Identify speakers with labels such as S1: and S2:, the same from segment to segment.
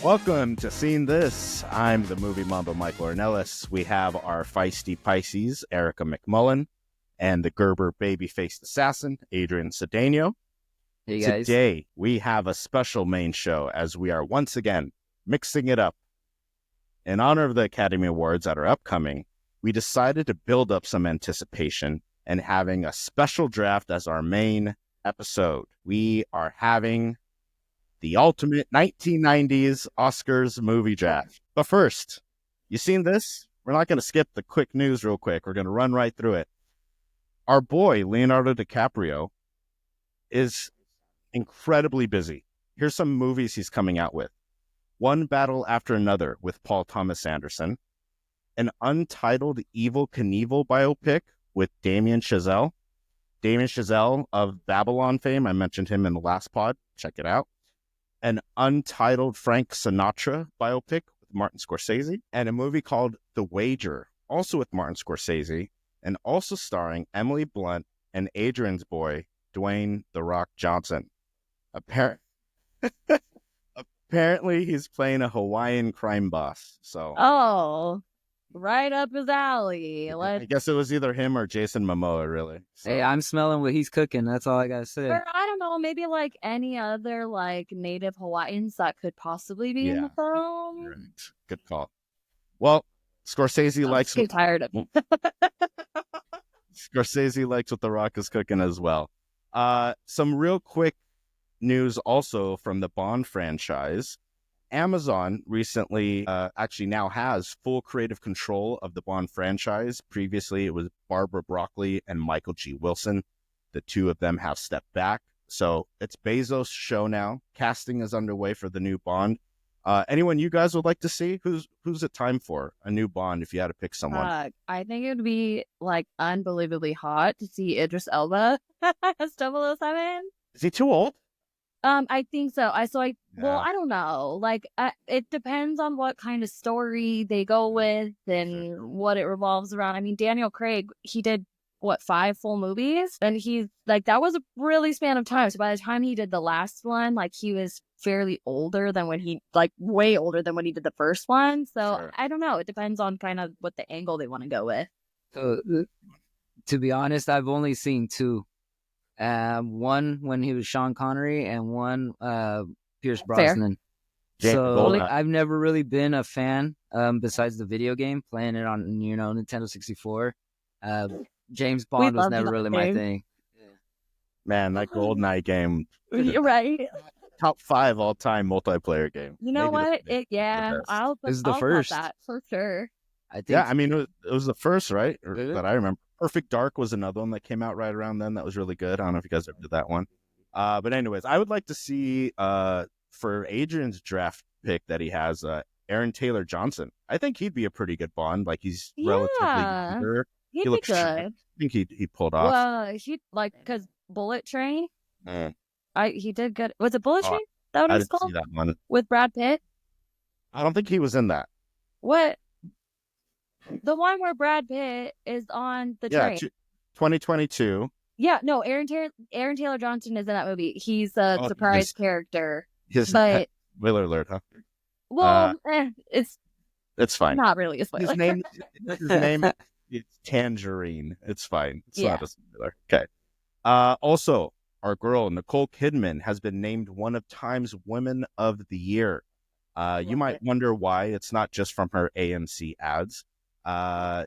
S1: Welcome to Seen This. I'm the movie Mamba Michael Ornelas. We have our feisty Pisces, Erica McMullen, and the Gerber baby-faced assassin, Adrian Cedeno.
S2: Hey guys.
S1: Today, we have a special main show as we are once again mixing it up. In honor of the Academy Awards that are upcoming, we decided to build up some anticipation and having a special draft as our main episode. We are having the ultimate 1990s Oscars movie draft. But first, you seen this? We're not going to skip the quick news real quick. We're going to run right through it. Our boy, Leonardo DiCaprio, is incredibly busy. Here's some movies he's coming out with. One Battle After Another with Paul Thomas Anderson. An untitled Evel Knievel biopic with Damien Chazelle. Damien Chazelle of Babylon fame. I mentioned him in the last pod. Check it out. An untitled Frank Sinatra biopic with Martin Scorsese, and a movie called The Wager, also with Martin Scorsese, and also starring Emily Blunt and Adrian's boy, Dwayne "The Rock" Johnson. Apparently, he's playing a Hawaiian crime boss. So,
S3: right up his alley.
S1: I guess it was either him or Jason Momoa, really. So.
S2: Hey, I'm smelling what he's cooking. That's all I gotta say.
S3: Or I don't know, maybe like any other like native Hawaiians that could possibly be in the film.
S1: Right. Good call. Well, Scorsese likes.
S3: I'm tired of him.
S1: Scorsese likes what The Rock is cooking as well. Some real quick news also from the Bond franchise. Amazon recently actually now has full creative control of the Bond franchise. Previously, it was Barbara Broccoli and Michael G. Wilson. The two of them have stepped back. So it's Bezos' show now. Casting is underway for the new Bond. Anyone you guys would like to see? Who's it time for? A new Bond, if you had to pick someone.
S3: I think it would be like unbelievably hot to see Idris Elba as 007.
S1: Is he too old?
S3: I think so. Well, I don't know. Like, it depends on what kind of story they go with and what it revolves around. I mean, Daniel Craig, he did, 5 full movies? And he's, like, that was a really span of time. So by the time he did the last one, like, he was fairly older than when he, like, way older than when he did the first one. So, I don't know. It depends on kind of what the angle they want to go with.
S2: So, to be honest, I've only seen 2. One when he was Sean Connery and one Pierce Brosnan. So I've never really been a fan besides the video game, playing it on Nintendo 64. James Bond was never really my thing.
S1: Man, that GoldenEye game.
S3: You're right.
S1: Top 5 all-time multiplayer game.
S3: You know what? I'll
S2: first
S3: that for sure.
S1: I think. Yeah, I mean it was the first, right? That I remember. Perfect Dark was another one that came out right around then. That was really good. I don't know if you guys ever did that one. But anyways, I would like to see for Adrian's draft pick that he has, Aaron Taylor Johnson. I think he'd be a pretty good Bond. Like he's relatively younger.
S3: He looks good.
S1: I think he pulled off.
S3: Well, because Bullet Train. He did good. Was it Bullet Train? That what it was called?
S1: See that one
S3: with Brad Pitt.
S1: I don't think he was in that.
S3: What? The one where Brad Pitt is on the train.
S1: 2022.
S3: Yeah, no, Aaron Taylor Johnson is in that movie. He's a surprise character.
S1: Spoiler alert, huh?
S3: Well,
S1: it's fine.
S3: Not really a spoiler.
S1: His name is Tangerine. It's fine. It's not a spoiler. Okay. Also, our girl Nicole Kidman has been named one of Time's Women of the Year. You might wonder why. It's not just from her AMC ads.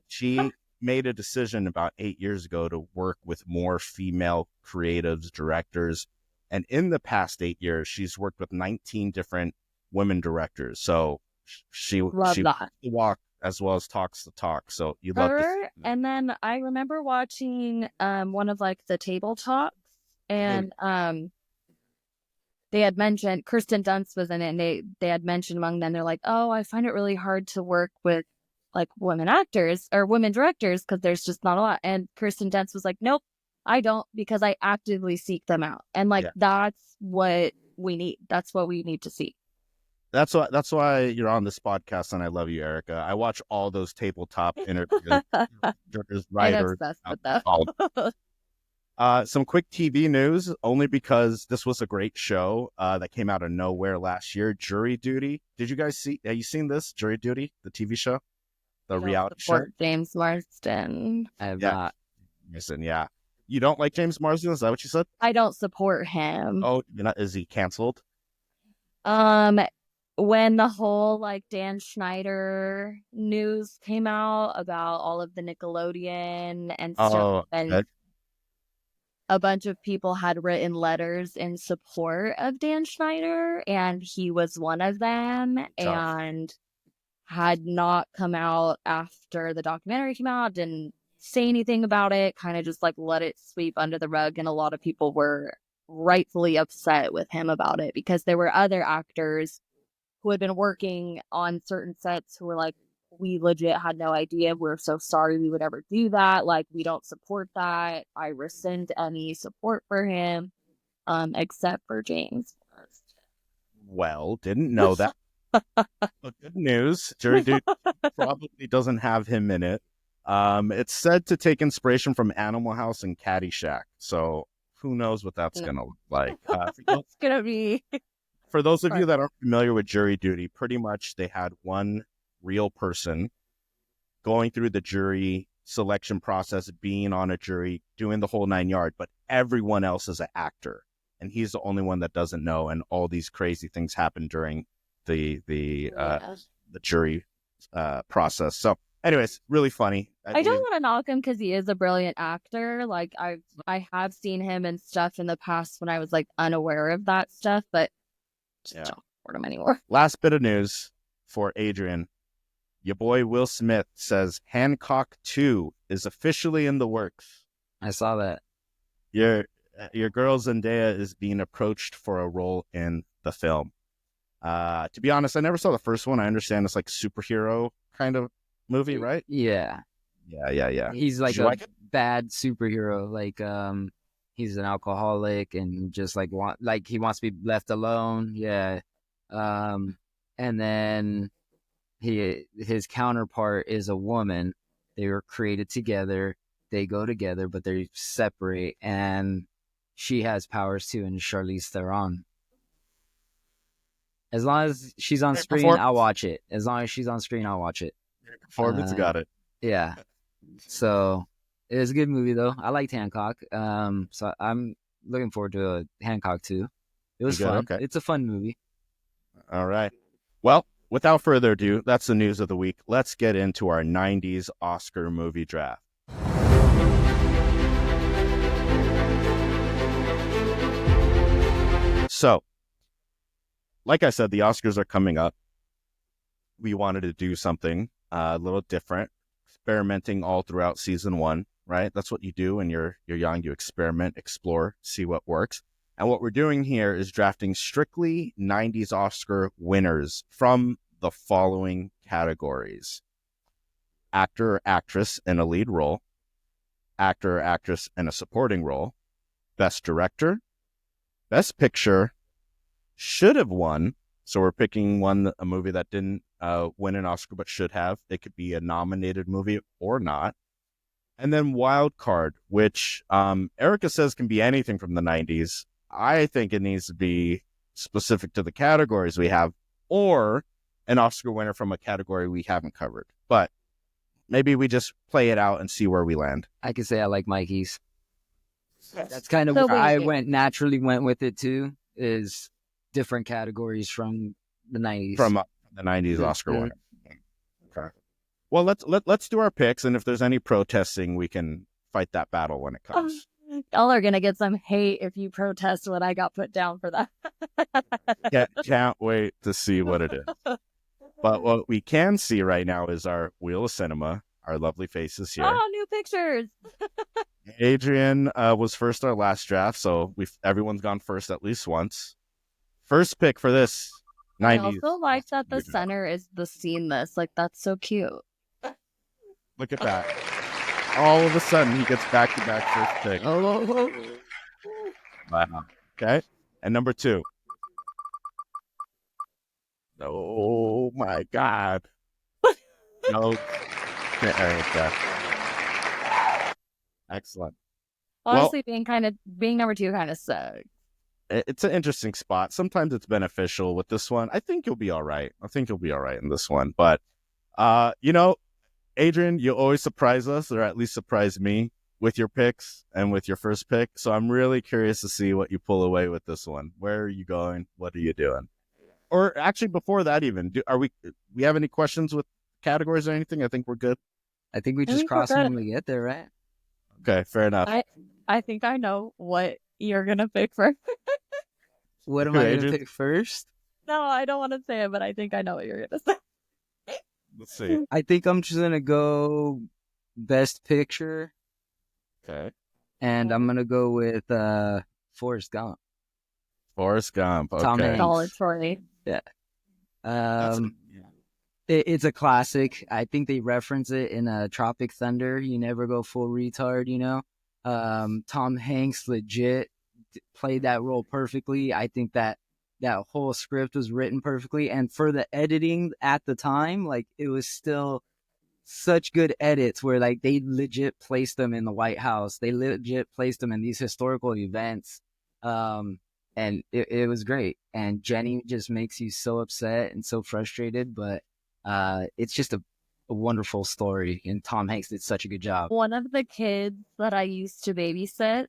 S1: She made a decision about 8 years ago to work with more female creatives, directors. And in the past 8 years, she's worked with 19 different women directors. So she walks the walk as well as talks the talk. So you love her.
S3: And then I remember watching one of like the table talks, and they had mentioned Kirsten Dunst was in it, and they had mentioned among them, they're like, oh, I find it really hard to work with like women actors or women directors because there's just not a lot. And Kirsten Dunst was like, nope, I don't, because I actively seek them out. And like, that's what we need. That's what we need to see.
S1: That's why you're on this podcast, and I love you, Erica. I watch all those tabletop interviews. Writers,
S3: I'm obsessed with them.
S1: Some quick TV news, only because this was a great show that came out of nowhere last year. Jury Duty. Did you guys see? Have you seen this Jury Duty, the TV show, the reality show?
S3: James Marsden.
S2: I have not.
S1: Listen, yeah. You don't like James Marsden? Is that what you said?
S3: I don't support him.
S1: Oh, you're not? Is he canceled?
S3: When the whole like Dan Schneider news came out about all of the Nickelodeon and stuff, and a bunch of people had written letters in support of Dan Schneider, and he was one of them, and had not come out after the documentary came out, didn't say anything about it, kind of just like let it sweep under the rug, and a lot of people were rightfully upset with him about it because there were other actors who had been working on certain sets who were like, we legit had no idea. We're so sorry we would ever do that. Like, we don't support that. I rescind any support for him, except for James.
S1: Well, didn't know that. But good news. Jury Duty probably doesn't have him in it. It's said to take inspiration from Animal House and Caddyshack. So who knows what that's going to look like.
S3: It's going to be...
S1: For those of you that aren't familiar with Jury Duty, pretty much they had one real person going through the jury selection process, being on a jury, doing the whole 9 yards, but everyone else is an actor, and he's the only one that doesn't know. And all these crazy things happen during the jury process. So, anyways, really funny.
S3: I don't want to knock him because he is a brilliant actor. Like I have seen him and stuff in the past when I was like unaware of that stuff, but don't support him anymore.
S1: Last bit of news for Adrian. Your boy Will Smith says Hancock 2 is officially in the works.
S2: I saw that.
S1: Your girl Zendaya is being approached for a role in the film. To be honest, I never saw the first one. I understand it's like superhero kind of movie, right?
S2: Yeah.
S1: Yeah.
S2: He's like a bad superhero. Like, he's an alcoholic and just like he wants to be left alone. Yeah. And then his counterpart is a woman. They were created together. They go together, but they separate. And she has powers too. And Charlize Theron. As long as she's on screen, I'll watch it. As long as she's on screen, I'll watch it.
S1: Performance got it.
S2: Yeah. So it was a good movie though. I liked Hancock. So I'm looking forward to a Hancock 2. It was fun. Okay. It's a fun movie.
S1: All right. Well, without further ado, that's the news of the week. Let's get into our 90s Oscar movie draft. So, like I said, the Oscars are coming up. We wanted to do something a little different, experimenting all throughout season 1, right? That's what you do when you're young. You experiment, explore, see what works. And what we're doing here is drafting strictly 90s Oscar winners from the following categories: actor or actress in a lead role, actor or actress in a supporting role, best director, best picture, should have won. So we're picking a movie that didn't win an Oscar but should have. It could be a nominated movie or not. And then wild card, which Erica says can be anything from the 90s. I think it needs to be specific to the categories we have, or an Oscar winner from a category we haven't covered. But maybe we just play it out and see where we land.
S2: I could say I like Mikey's. That's kind of where I naturally went with it too, is different categories from the 90s.
S1: From the 90s Oscar winner. Okay. Well, let's do our picks, and if there's any protesting, we can fight that battle when it comes.
S3: Y'all are gonna get some hate if you protest what I got put down for that.
S1: Can't wait to see what it is. But what we can see right now is our Wheel of Cinema, our lovely faces here.
S3: Oh, new pictures.
S1: Adrian was first our last draft, so everyone's gone first at least once. First pick for this 90s.
S3: I also like that the center is the seamless. Like, that's so cute.
S1: Look at that. All of a sudden, he gets back-to-back first pick.
S2: Oh.
S1: Wow. Okay. And number 2. Oh, my God. No. Okay. Excellent.
S3: Honestly, being number 2 kind of sucks.
S1: It's an interesting spot. Sometimes it's beneficial with this one. I think you'll be all right. I think you'll be all right in this one. But, Adrian, you always surprise us, or at least surprise me, with your picks and with your first pick. So I'm really curious to see what you pull away with this one. Where are you going? What are you doing? Or actually, before that, even, we have any questions with categories or anything? I think we're good.
S2: I think we just cross them when we get there, right?
S1: Okay, fair enough.
S3: I think I know what you're gonna pick first.
S2: What am I gonna pick first?
S3: No, I don't want to say it, but I think I know what you're gonna say.
S1: Let's see.
S2: I think I'm just gonna go Best Picture.
S1: Okay.
S2: And I'm gonna go with Forrest Gump.
S1: Forrest Gump. Okay.
S2: Tom Hanks.
S3: Solid for me.
S2: Yeah. It's a classic. I think they reference it in Tropic Thunder. You never go full retard, you know. Tom Hanks legit played that role perfectly. I think that whole script was written perfectly, and for the editing at the time, like, it was still such good edits where, like, they legit placed them in the White House. They legit placed them in these historical events. And it was great. And Jenny just makes you so upset and so frustrated, but it's just a wonderful story. And Tom Hanks did such a good job.
S3: One of the kids that I used to babysit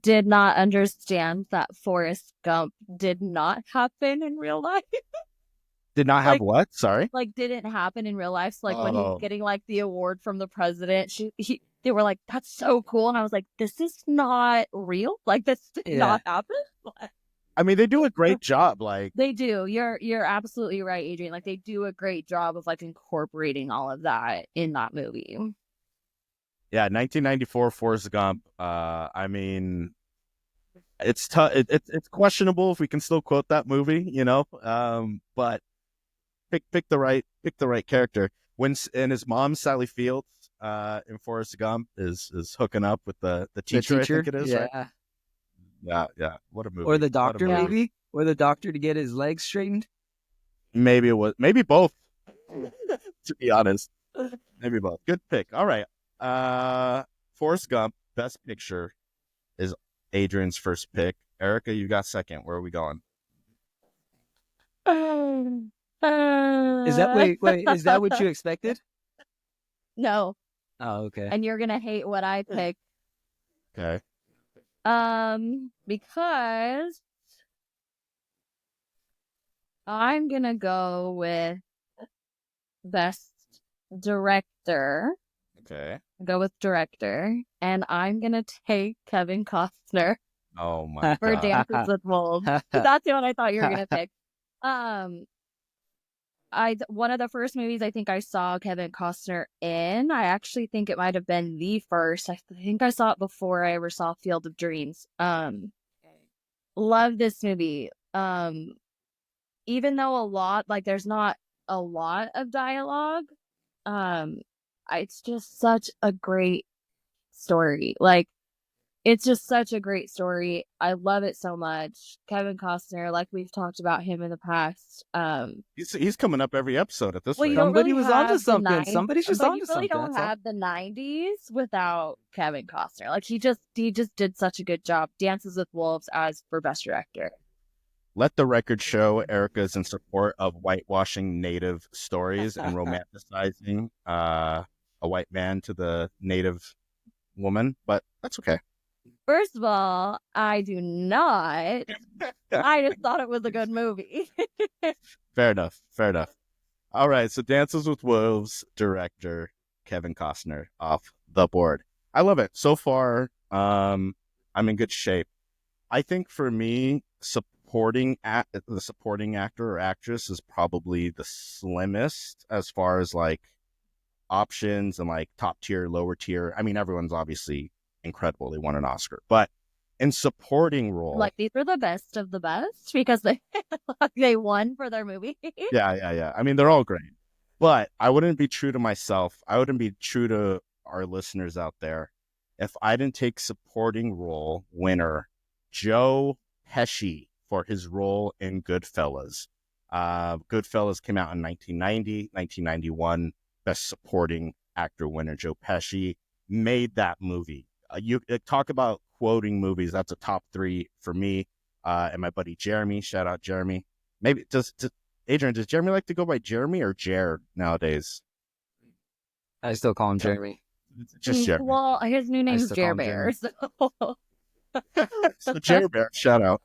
S3: did not understand that Forrest Gump did not happen in real life.
S1: Did not have what? Sorry?
S3: Like, didn't happen in real life. So, like, when he was getting, like, the award from the president, they were like, that's so cool. And I was like, this is not real. Like, this did not happen.
S1: I mean, they do a great job. Like,
S3: they do. You're absolutely right, Adrian. Like, they do a great job of, like, incorporating all of that in that movie.
S1: Yeah, 1994 Forrest Gump. I mean, it's tough. It's questionable if we can still quote that movie, you know. But pick the right character. And his mom, Sally Fields, in Forrest Gump, is hooking up with the teacher. I think it is, right? Yeah. What a movie.
S2: Or the doctor, maybe? Or the doctor to get his legs straightened?
S1: Maybe it was. Maybe both, to be honest. Maybe both. Good pick. All right. Forrest Gump, Best Picture, is Adrian's first pick. Erica, you got second. Where are we going?
S2: Is that wait? Is that what you expected?
S3: No.
S2: Oh, okay.
S3: And you're gonna hate what I picked.
S1: Okay.
S3: Because I'm gonna go with Best Director.
S1: Okay.
S3: Go with director, and I'm gonna take Kevin Costner.
S1: Oh my
S3: for
S1: God.
S3: Dances with Wolves. That's the one I thought you were gonna pick. One of the first movies I think I saw Kevin Costner in, I actually think it might have been the first. I think I saw it before I ever saw Field of Dreams. Love this movie. Even though there's not a lot of dialogue, it's just such a great story. Like, it's just such a great story. I love it so much. Kevin Costner, like we've talked about him in the past.
S1: He's coming up every episode at this rate.
S2: Somebody was onto something. Somebody's just onto something.
S3: You really don't have the 90s without Kevin Costner. Like, he just did such a good job. Dances with Wolves as for Best Director.
S1: Let the record show Erica is in support of whitewashing Native stories and romanticizing a white man to the Native woman, but that's okay.
S3: First of all, I do not. I just thought it was a good movie.
S1: Fair enough. All right, so Dances with Wolves director Kevin Costner off the board. I love it. So far, I'm in good shape. I think for me, the supporting actor or actress is probably the slimmest as far as like options and like top tier, lower tier. I mean, everyone's obviously incredible. They won an Oscar, but in supporting role,
S3: like, these are the best of the best because they won for their movie.
S1: Yeah. I mean, they're all great, but I wouldn't be true to myself. I wouldn't be true to our listeners out there if I didn't take supporting role winner Joe Pesci for his role in Goodfellas. Goodfellas came out in 1990, 1991. Best supporting actor winner Joe Pesci made that movie. You talk about quoting movies. That's a top 3 for me. And my buddy Jeremy, shout out Jeremy. Maybe Adrian, does Jeremy like to go by Jeremy or Jared nowadays?
S2: I still call him Jeremy.
S1: Just Jeremy.
S3: Well, his new name is Jer Bear.
S1: So Jer Bear, shout out.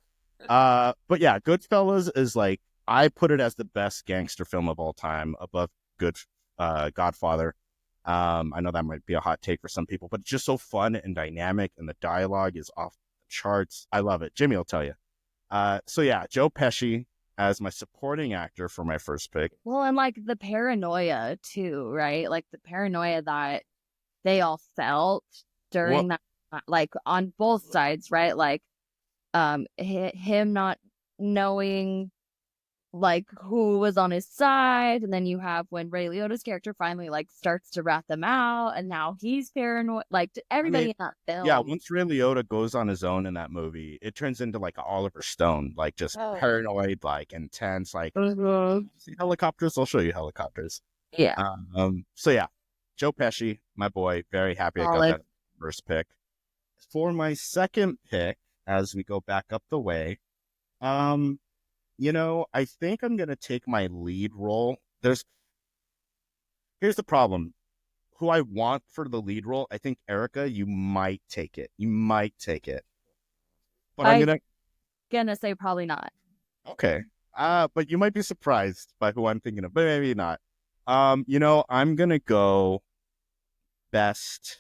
S1: But yeah, Goodfellas is like, I put it as the best gangster film of all time, above Godfather. I know that might be a hot take for some people, but it's just so fun and dynamic, and the dialogue is off the charts. I love it. Jimmy will tell you. So yeah, Joe Pesci as my supporting actor for my first pick.
S3: Well, and like the paranoia too, right? Like the paranoia that they all felt during that, like on both sides, right? Like, him not knowing like who was on his side, and then you have when Ray Liotta's character finally like starts to rat them out, and now he's paranoid. Like everybody in that film.
S1: Yeah, once Ray Liotta goes on his own in that movie, it turns into like Oliver Stone, like just paranoid, like intense, like see helicopters. I'll show you helicopters.
S3: Yeah.
S1: So yeah, Joe Pesci, my boy, very happy I got that first pick. For my second pick, as we go back up the way, I think I'm going to take my lead role. Here's the problem. Who I want for the lead role, I think, Erica, you might take it. But I'm
S3: gonna say probably not.
S1: Okay. But you might be surprised by who I'm thinking of, but maybe not. I'm going to go best.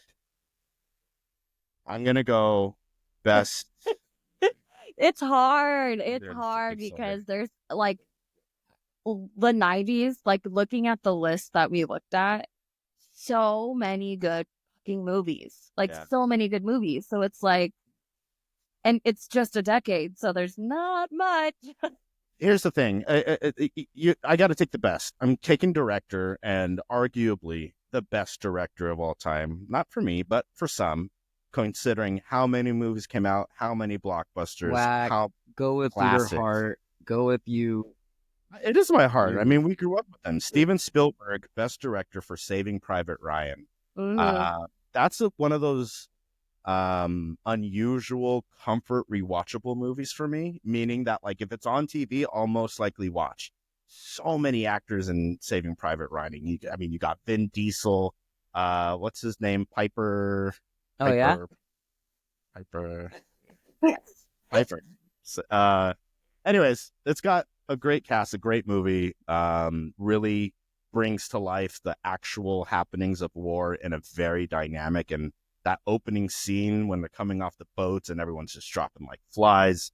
S3: It's hard. It's hard because there's like the 90s, like looking at the list that we looked at, so many good fucking movies. So many good movies. So it's like, and it's just a decade, so there's not much.
S1: Here's the thing. I got to take the best. I'm taking director, and arguably the best director of all time. Not for me, but for some. Considering how many movies came out, how many blockbusters,
S2: go with
S1: classics.
S2: your heart, go with you.
S1: It is my heart. I mean, we grew up with them. Steven Spielberg, best director for Saving Private Ryan. That's one of those unusual comfort rewatchable movies for me, meaning that like if it's on TV, I'll most likely watch. So many actors in Saving Private Ryan. You got Vin Diesel, what's his name? Piper.
S2: Oh, yeah?
S1: Piper. Anyways, it's got a great cast, a great movie. Really brings to life the actual happenings of war in a very dynamic, and that opening scene when they're coming off the boats and everyone's just dropping like flies.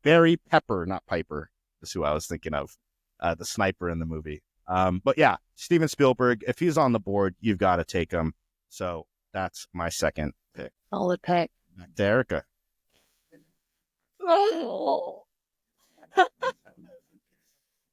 S1: Barry Pepper, not Piper, is who I was thinking of, the sniper in the movie. But yeah, Steven Spielberg, if he's on the board, you've got to take him. So that's my second pick.
S3: Solid pick.
S1: Erica.
S3: Oh.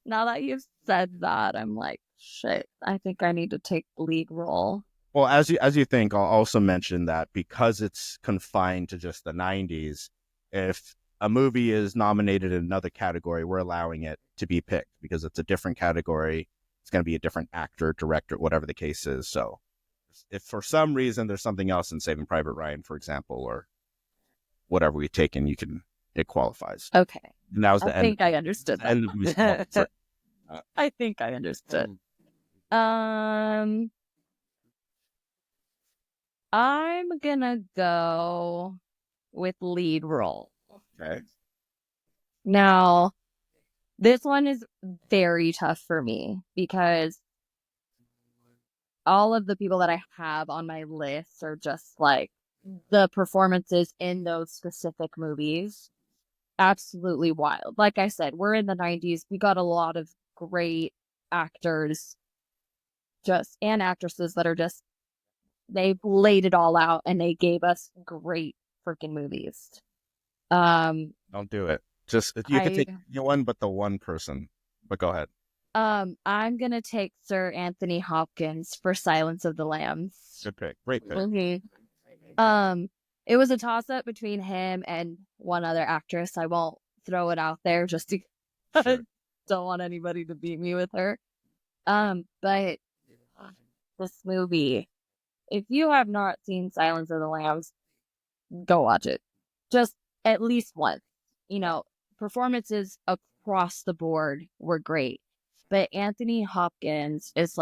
S3: Now that you've said that, I'm like, shit, I think I need to take the lead role.
S1: Well, as you think, I'll also mention that because it's confined to just the 90s, if a movie is nominated in another category, we're allowing it to be picked because it's a different category. It's going to be a different actor, director, whatever the case is. So if for some reason there's something else in Saving Private Ryan, for example, or whatever we've taken, it qualifies.
S3: Okay.
S1: And that was the end.
S3: I think I understood that. I think I understood. I'm gonna go with lead role.
S1: Okay.
S3: Now, this one is very tough for me because all of the people that I have on my list are just like the performances in those specific movies. Absolutely wild. Like I said, we're in the 90s. We got a lot of great actors and actresses that are just, they've laid it all out and they gave us great freaking movies.
S1: Don't do it. Just you can take one, but the one person. But go ahead.
S3: I'm gonna take Sir Anthony Hopkins for Silence of the Lambs.
S1: Good pick. Great pick.
S3: Mm-hmm. It was a toss-up between him and one other actress. I won't throw it out there just because I don't want anybody to beat me with her. But this movie, if you have not seen Silence of the Lambs, go watch it. Just at least once. You know, performances across the board were great. But Sir Anthony Hopkins is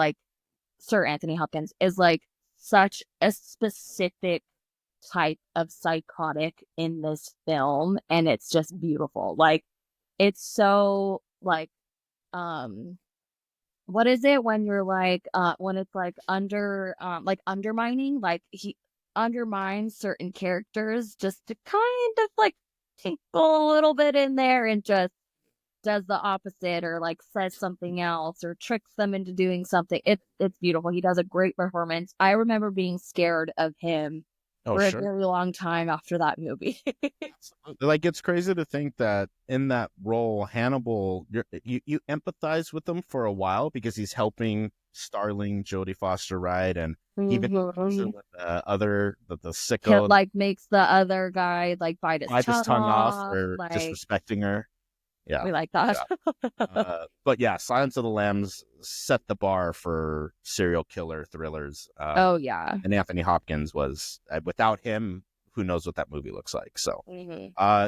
S3: like such a specific type of psychotic in this film, and it's just beautiful. Like, it's so like, what is it when you're like, when it's like undermining, like he undermines certain characters just to kind of like tinkle a little bit in there and just does the opposite or like says something else or tricks them into doing something. It's beautiful. He does a great performance. I remember being scared of him for a very long time after that movie.
S1: Like, it's crazy to think that in that role, Hannibal, you empathize with him for a while because he's helping Starling, Jodie Foster Wright, and even with the sicko,
S3: like makes the other guy like bite his tongue
S1: off or like, disrespecting her. Yeah,
S3: we like that.
S1: But yeah, Silence of the Lambs set the bar for serial killer thrillers. And Anthony Hopkins was, without him, who knows what that movie looks like. So,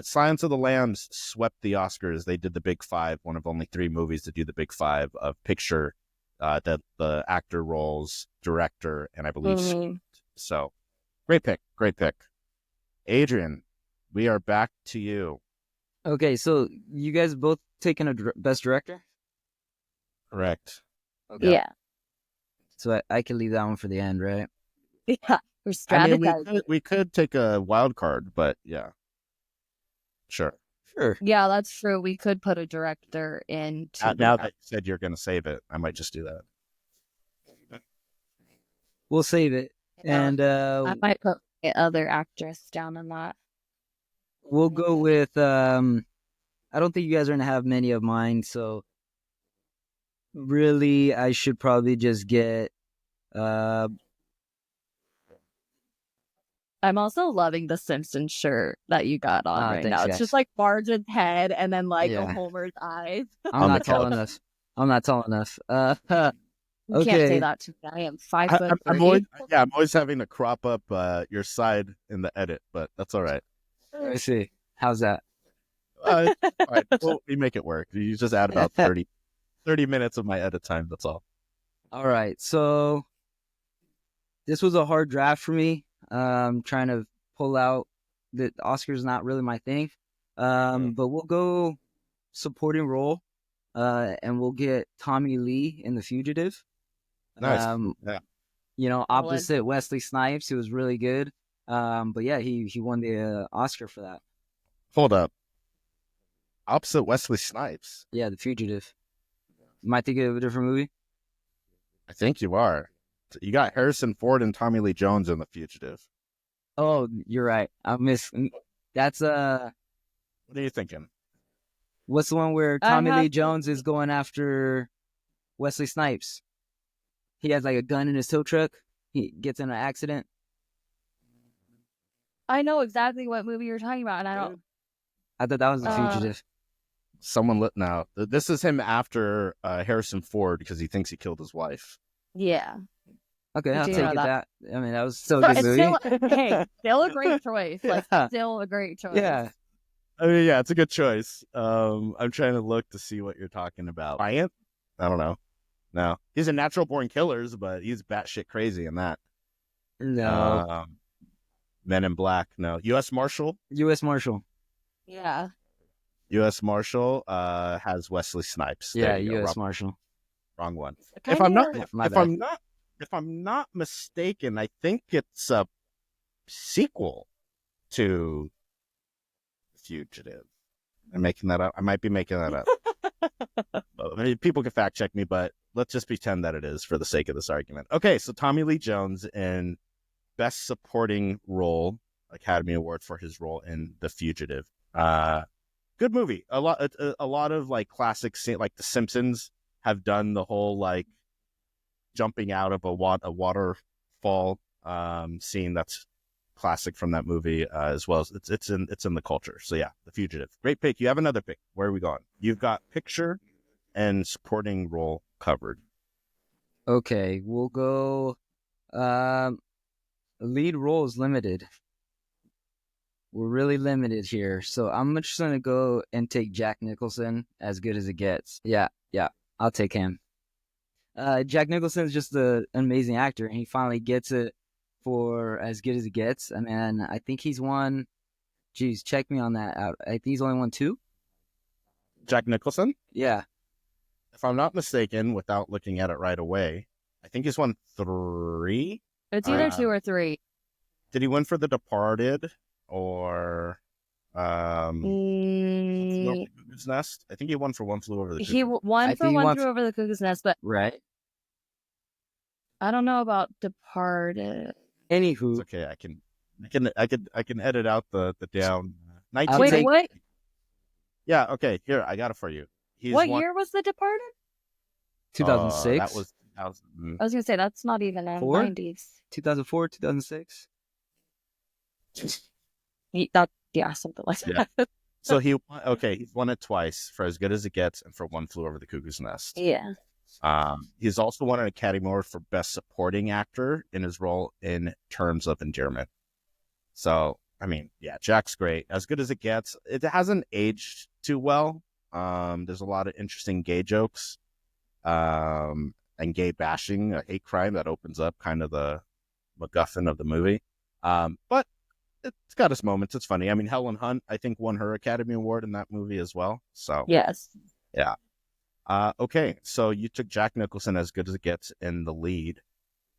S1: Silence of the Lambs swept the Oscars. They did the Big Five, one of only 3 movies to do the Big Five of picture, the actor roles, director, and I believe script. So, great pick. Adrian, we are back to you.
S2: Okay, so you guys both taking a best director?
S1: Correct.
S3: Okay. Yeah.
S2: So I can leave that one for the end, right?
S3: Yeah, we're strategizing.
S1: I mean, we could take a wild card, but yeah. Sure.
S3: Yeah, that's true. We could put a director in.
S1: Now that you said you're going to save it, I might just do that.
S2: We'll save it. And
S3: I might put the other actress down in that.
S2: We'll go with, I don't think you guys are going to have many of mine, so really I should probably just get,
S3: I'm also loving the Simpsons shirt that you got on right now. It's just like Marge's head and then like a Homer's eyes.
S2: I'm not tall enough.
S3: You can't say that to me. I am 5'3".
S1: I'm always having to crop up your side in the edit, but that's all right.
S2: I see. How's that?
S1: All right. Well, we make it work. You just add about 30 minutes of my edit time. That's all.
S2: All right. So this was a hard draft for me. Trying to pull out the Oscar's not really my thing. But we'll go supporting role. And we'll get Tommy Lee in The Fugitive.
S1: Nice.
S2: You know, opposite Wesley Snipes, who was really good. But yeah, he won the Oscar for that.
S1: Hold up. Opposite Wesley Snipes?
S2: Yeah, The Fugitive. Am I thinking of a different movie?
S1: I think you are. You got Harrison Ford and Tommy Lee Jones in The Fugitive.
S2: Oh, you're right. That's
S1: What are you thinking?
S2: What's the one where Tommy Lee Jones is going after Wesley Snipes? He has like a gun in his tow truck. He gets in an accident.
S3: I know exactly what movie you're talking about, and
S2: I thought that was The Fugitive.
S1: Someone lit now. This is him after Harrison Ford because he thinks he killed his wife.
S3: Yeah.
S2: Okay, I'll take that. I mean, that was still a good movie.
S3: Still a great choice. Like, still a great choice.
S2: Yeah.
S1: I mean, yeah, it's a good choice. I'm trying to look to see what you're talking about. Bryant? I don't know. No. He's a Natural Born Killers, but he's batshit crazy in that.
S2: No.
S1: Men in Black. No. U.S. Marshal?
S2: U.S. Marshal.
S3: Yeah.
S1: U.S. Marshal has Wesley Snipes.
S2: Yeah, U.S. Marshal.
S1: Wrong one. If I'm not mistaken, I think it's a sequel to Fugitive. I'm making that up. I might be making that up. People can fact check me, but let's just pretend that it is for the sake of this argument. Okay, so Tommy Lee Jones in Best Supporting Role, Academy Award for his role in The Fugitive. Good movie. A lot of like classics, like The Simpsons have done the whole like jumping out of a waterfall scene. That's classic from that movie, as well as it's in the culture. So yeah, The Fugitive. Great pick. You have another pick. Where are we going? You've got picture and supporting role covered.
S2: Okay, we'll go lead roles limited. we're really limited here. So I'm just going to go and take Jack Nicholson, As Good as It Gets. Yeah, I'll take him. Jack Nicholson is just an amazing actor, and he finally gets it for As Good as It Gets. I mean, I think he's won. Geez, check me on that out. I think he's only won 2.
S1: Jack Nicholson?
S2: Yeah.
S1: If I'm not mistaken, without looking at it right away, I think he's won 3.
S3: It's either 2 or 3.
S1: Did he win for The Departed or One Flew Over the Cuckoo's Nest? I think he won for One Flew Over the Cuckoo's Nest.
S3: He won for One Flew Over the Cuckoo's Nest, but
S2: right.
S3: I don't know about Departed.
S2: Anywho,
S1: it's okay. I can edit out the down.
S3: Wait, what?
S1: Yeah. Okay. Here, I got it for you.
S3: What year was The Departed?
S2: 2006.
S1: That was 2000.
S3: I was gonna say that's not even 90s.
S2: 2004, 2006.
S3: Something like that.
S1: So he's won it twice for As Good as It Gets and for One Flew Over the Cuckoo's Nest.
S3: Yeah.
S1: He's also won an Academy Award for Best Supporting Actor in his role in Terms of Endearment. So, I mean, yeah, Jack's great. As Good as It Gets. It hasn't aged too well. There's a lot of interesting gay jokes, and gay bashing, a hate crime that opens up kind of the MacGuffin of the movie. But it's got its moments. It's funny. I mean, Helen Hunt, I think, won her Academy Award in that movie as well. So
S3: yes.
S1: Yeah. Okay, so you took Jack Nicholson, As Good as It Gets, in the lead.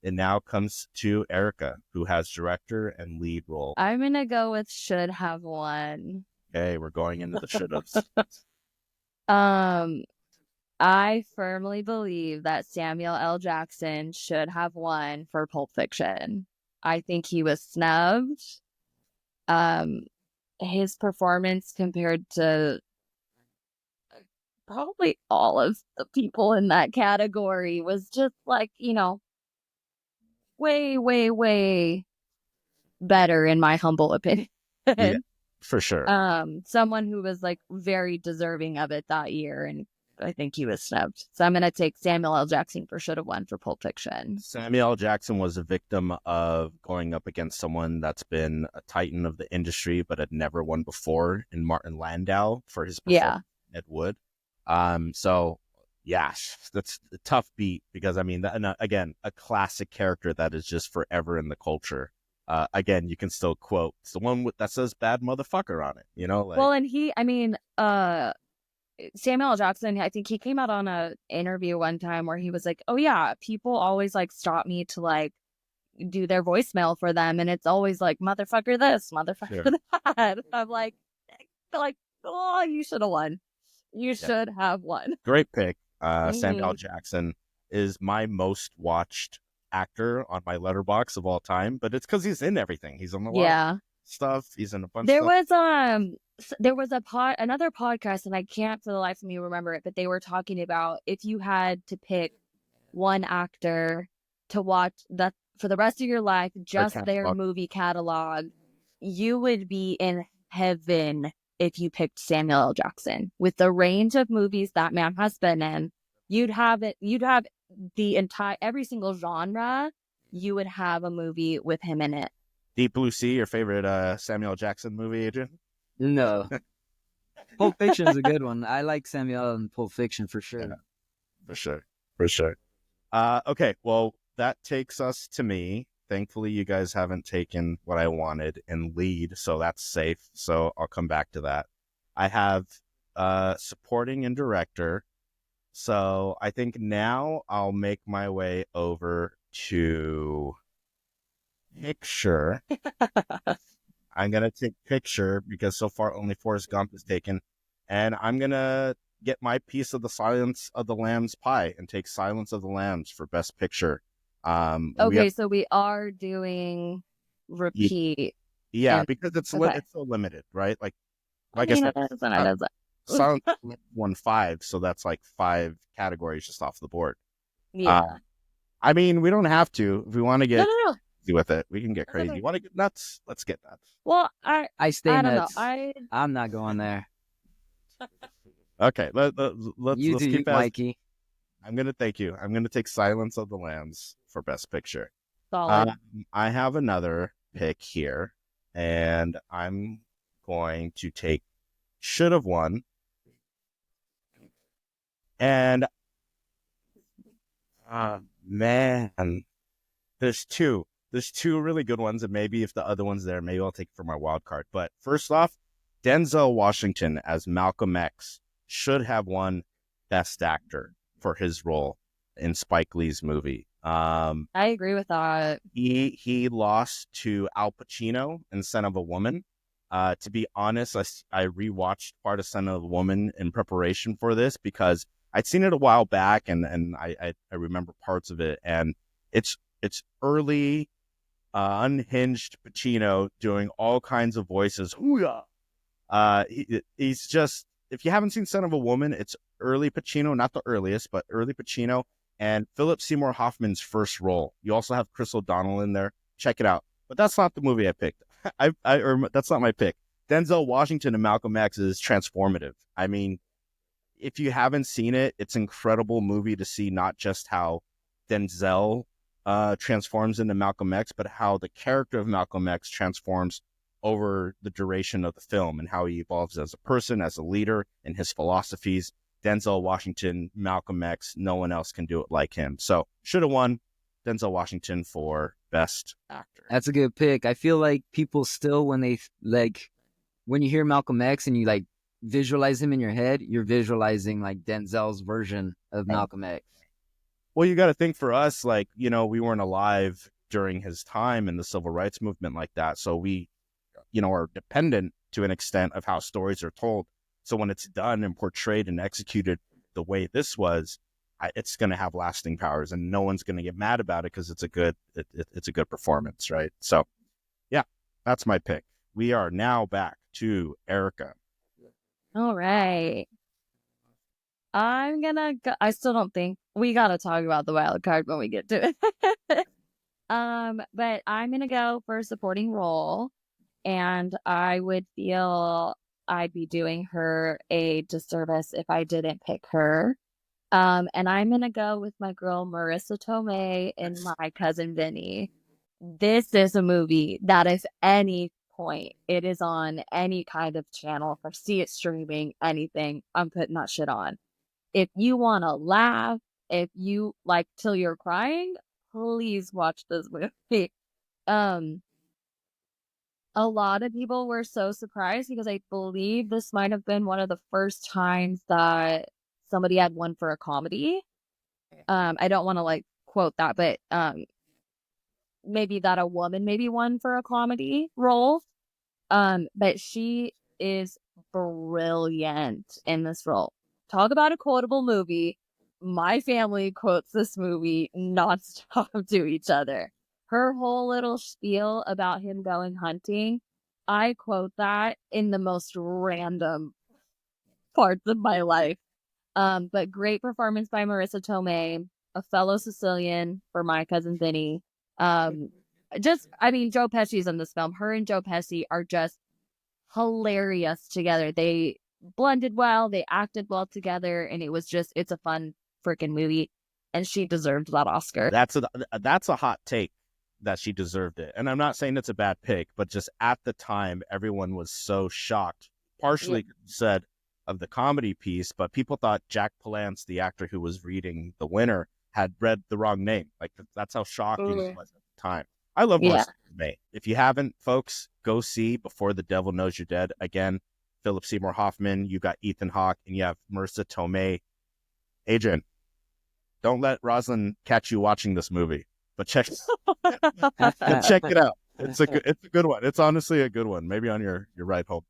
S1: It now comes to Erica, who has director and lead role.
S3: I'm going to go with should have won.
S1: Okay, we're going into the should-haves.
S3: I firmly believe that Samuel L. Jackson should have won for Pulp Fiction. I think he was snubbed. His performance compared to probably all of the people in that category was just like, way, way, way better in my humble opinion.
S1: Yeah, for sure.
S3: Someone who was like very deserving of it that year, and I think he was snubbed. So I'm going to take Samuel L. Jackson for should have won for Pulp Fiction.
S1: Samuel L. Jackson was a victim of going up against someone that's been a titan of the industry but had never won before, in Martin Landau for his performance in Ed Wood. So yeah, that's a tough beat because I mean, again, a classic character that is just forever in the culture. Again, you can still quote, it's the one that says "bad motherfucker" on it,
S3: well, and Samuel L. Jackson, I think he came out on a interview one time where he was like, "Oh yeah, people always like stop me to like do their voicemail for them, and it's always like motherfucker this, motherfucker that." I'm like, oh, you should have won. You should have won.
S1: Great pick. Samuel L. Jackson is my most watched actor on my letterbox of all time, but it's because he's in everything. He's on the lot of stuff. He's in a bunch of stuff.
S3: There was another podcast, and I can't for the life of me remember it, but they were talking about if you had to pick one actor to watch that for the rest of your life, just their movie catalog, you would be in heaven if you picked Samuel L. Jackson. With the range of movies that man has been in, you'd have the entire, every single genre, you would have a movie with him in it.
S1: Deep Blue Sea, your favorite Samuel L. Jackson movie, Adrian?
S2: No. Pulp Fiction is a good one. I like Samuel in Pulp Fiction for sure.
S1: Yeah, for sure. Okay, well, that takes us to me. Thankfully, you guys haven't taken what I wanted in lead, so that's safe. So I'll come back to that. I have supporting and director. So I think now I'll make my way over to picture. I'm going to take picture because so far only Forrest Gump is taken. And I'm going to get my piece of the Silence of the Lambs pie and take Silence of the Lambs for best picture.
S3: So we are doing repeat.
S1: Yeah, because it's so limited, right? Like I said, Silence won 5, so that's like 5 categories just off the board.
S3: Yeah.
S1: I mean, we don't have to. If we want to get
S3: no.
S1: with it, we can get crazy. You want to get nuts? Let's get nuts.
S3: Well,
S2: I stay
S3: I
S2: nuts.
S3: don't know.
S2: I'm not going there.
S1: Okay, let's
S2: keep Mikey.
S1: I'm going to thank you. I'm going to take Silence of the Lambs for best picture.
S3: Solid.
S1: I have another pick here, and I'm going to take should have won. And man, there's two really good ones, and maybe if the other one's there, maybe I'll take it for my wild card. But first off, Denzel Washington as Malcolm X should have won Best Actor for his role in Spike Lee's movie.
S3: I agree with that.
S1: He lost to Al Pacino in Son of a Woman. To be honest, I rewatched part of Son of a Woman in preparation for this because I'd seen it a while back, and I remember parts of it, and it's early, unhinged Pacino doing all kinds of voices. He's just, if you haven't seen Son of a Woman, it's early Pacino, not the earliest, but early Pacino, and Philip Seymour Hoffman's first role. You also have Chris O'Donnell in there. Check it out. But that's not the movie I picked. That's not my pick. Denzel Washington and Malcolm X is transformative. I mean, if you haven't seen it, it's an incredible movie to see not just how Denzel transforms into Malcolm X, but how the character of Malcolm X transforms over the duration of the film and how he evolves as a person, as a leader, and his philosophies. Denzel Washington, Malcolm X, no one else can do it like him. So should have won Denzel Washington for Best Actor.
S2: That's a good pick. I feel like people still, when you hear Malcolm X and you visualize him in your head, you're visualizing Denzel's version of Malcolm X.
S1: Well, you got to think for us, we weren't alive during his time in the civil rights movement like that. So we, are dependent to an extent of how stories are told. So when it's done and portrayed and executed the way this was, it's going to have lasting powers, and no one's going to get mad about it because it's a good performance, right? So, yeah, that's my pick. We are now back to Erica.
S3: All right. I'm gonna go. I still don't think we gotta talk about the wild card when we get to it. But I'm gonna go for supporting role, and I would feel I'd be doing her a disservice if I didn't pick her. And I'm gonna go with my girl Marissa Tomei in My Cousin Vinny. This is a movie that, if any point it is on any kind of channel, if I see it streaming, anything, I'm putting that shit on. If you want to laugh, if you till you're crying, please watch this movie. A lot of people were so surprised because I believe this might have been one of the first times that somebody had won for a comedy. I don't want to quote that, but maybe that a woman maybe won for a comedy role. But she is brilliant in this role. Talk about a quotable movie. My family quotes this movie nonstop to each other. Her whole little spiel about him going hunting, I quote that in the most random parts of my life. But great performance by Marissa Tomei, a fellow Sicilian for My Cousin Vinny. Joe Pesci's in this film. Her and Joe Pesci are just hilarious together. They blended well, they acted well together, and it's a fun freaking movie, and she deserved that Oscar.
S1: That's a hot take that she deserved it. And I'm not saying it's a bad pick, but just at the time, everyone was so shocked, partially said of the comedy piece, but people thought Jack Palance, the actor who was reading the winner, had read the wrong name. That's how shocking it was at the time. I love Marissa Tomei. If you haven't, folks, go see Before the Devil Knows You're Dead. Again, Philip Seymour Hoffman, you got Ethan Hawke, and you have Marissa Tomei. Adrian, don't let Rosalind catch you watching this movie, but check it out. It's a good one. It's honestly a good one. Maybe on your ride home.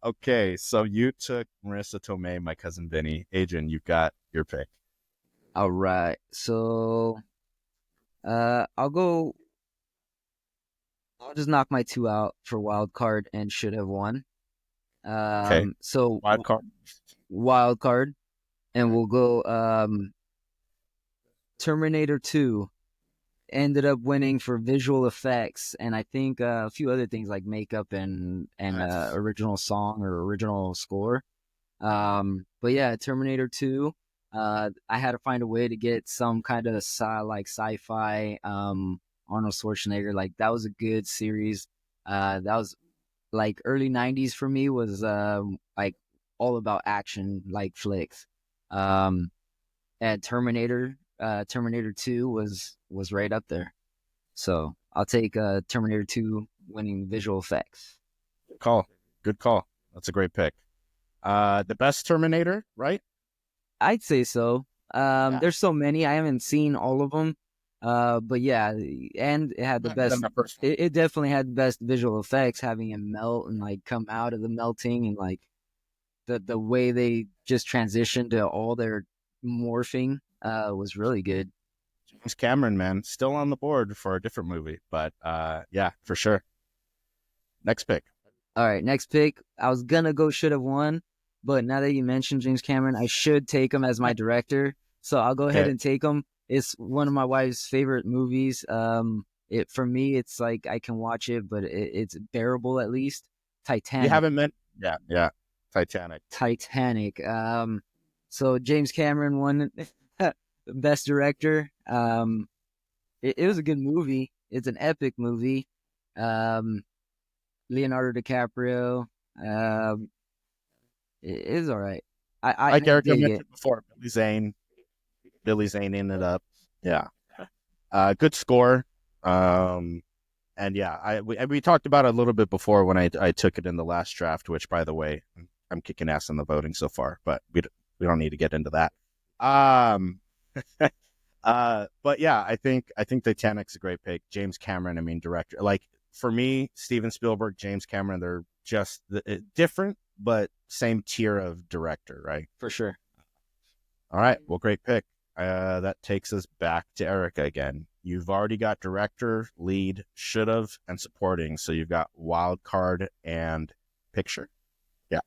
S1: Okay, so you took Marissa Tomei, My Cousin Vinny. Adrian, you got your pick.
S2: All right, so I'll just knock my two out for wild card and should have won.
S1: Okay.
S2: So
S1: wild card,
S2: and we'll go Terminator 2 ended up winning for visual effects, and I think a few other things like makeup and nice. Original song or original score. But yeah, Terminator 2. I had to find a way to get some kind of sci-fi Arnold Schwarzenegger. That was a good series. That was like early 90s for me, was like all about action like flicks. And Terminator 2 was right up there. So I'll take Terminator 2 winning visual effects.
S1: Good call. That's a great pick. The best Terminator, right?
S2: I'd say so. There's so many. I haven't seen all of them. But yeah, and it had the best. It definitely had the best visual effects, having him melt and like come out of the melting, and like the way they just transitioned to all their morphing was really good.
S1: James Cameron, man, still on the board for a different movie, but yeah, for sure. Next pick.
S2: All right, next pick. I was gonna go should have won, but now that you mentioned James Cameron, I should take him as my director. So I'll go ahead and take him. It's one of my wife's favorite movies. For me, it's like I can watch it, but it's bearable at least. Titanic.
S1: You haven't meant, yeah, Titanic.
S2: So James Cameron won Best Director. It was a good movie. It's an epic movie. Leonardo DiCaprio. It is all right.
S1: Like Eric mentioned before, Billy Zane ended up. Yeah. Good score. And yeah, we talked about it a little bit before when I took it in the last draft, which, by the way, I'm kicking ass in the voting so far, but we don't need to get into that. But yeah, I think Titanic's a great pick. James Cameron, director. Like, for me, Steven Spielberg, James Cameron, they're just different, but same tier of director, right?
S2: For sure.
S1: All right. Well, great pick. That takes us back to Erica again. You've already got director, lead, should've, and supporting. So you've got wild card and picture. Yeah.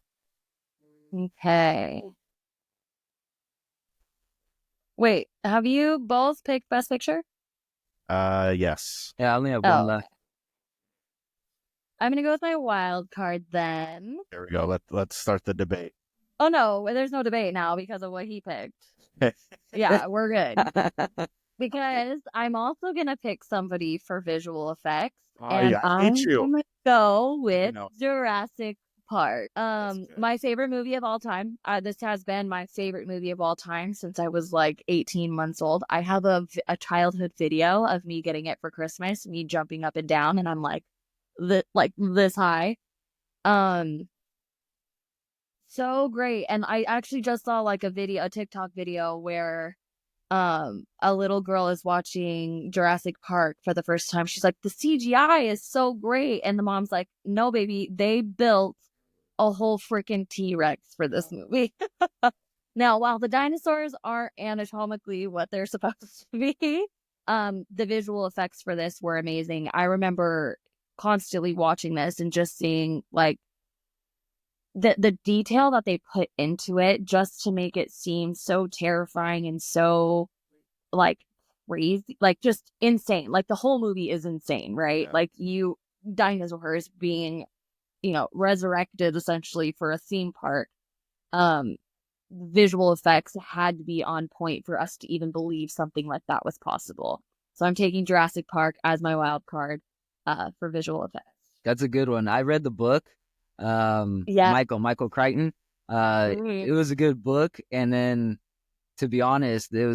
S3: Okay. Wait, have you both picked Best Picture?
S1: Yes.
S2: Yeah, I only have one left.
S3: I'm gonna go with my wild card then.
S1: There we go. Let's start the debate.
S3: Oh no, there's no debate now because of what he picked. Yeah, we're good. Because I'm also gonna pick somebody for visual effects, and I'm gonna go with Jurassic Park. My favorite movie of all time. This has been my favorite movie of all time since I was like 18 months old. I have a childhood video of me getting it for Christmas, me jumping up and down, and I'm like this high. So great. And I actually just saw like a TikTok video where a little girl is watching Jurassic Park for the first time. She's like, the CGI is so great. And the mom's like, no, baby, they built a whole freaking T-Rex for this movie. Now, while the dinosaurs aren't anatomically what they're supposed to be, the visual effects for this were amazing. I remember constantly watching this and just seeing like the detail that they put into it just to make it seem so terrifying and so like crazy, like just insane. Like the whole movie is insane, right? Yeah. Like dinosaurs being, resurrected essentially for a theme park. Visual effects had to be on point for us to even believe something like that was possible. So I'm taking Jurassic Park as my wild card for visual effects.
S2: That's a good one. I read the book. Michael Crichton. It was a good book, and then to be honest, it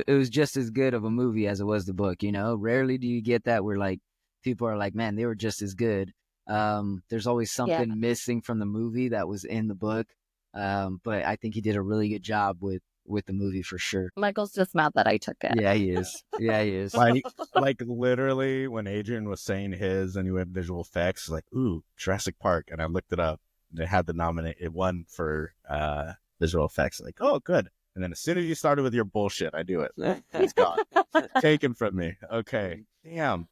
S2: was just as good of a movie as it was the book. Rarely do you get that where like people are like, man, they were just as good. There's always something missing from the movie that was in the book. But I think he did a really good job with the movie for sure.
S3: Michael's just mad that I took it.
S2: Yeah, he is.
S1: Like literally when Adrian was saying his and you had visual effects, like, ooh, Jurassic Park. And I looked it up and it had it won for visual effects. Like, oh, good. And then as soon as you started with your bullshit, I do it. He's gone. Taken from me. Okay. Damn.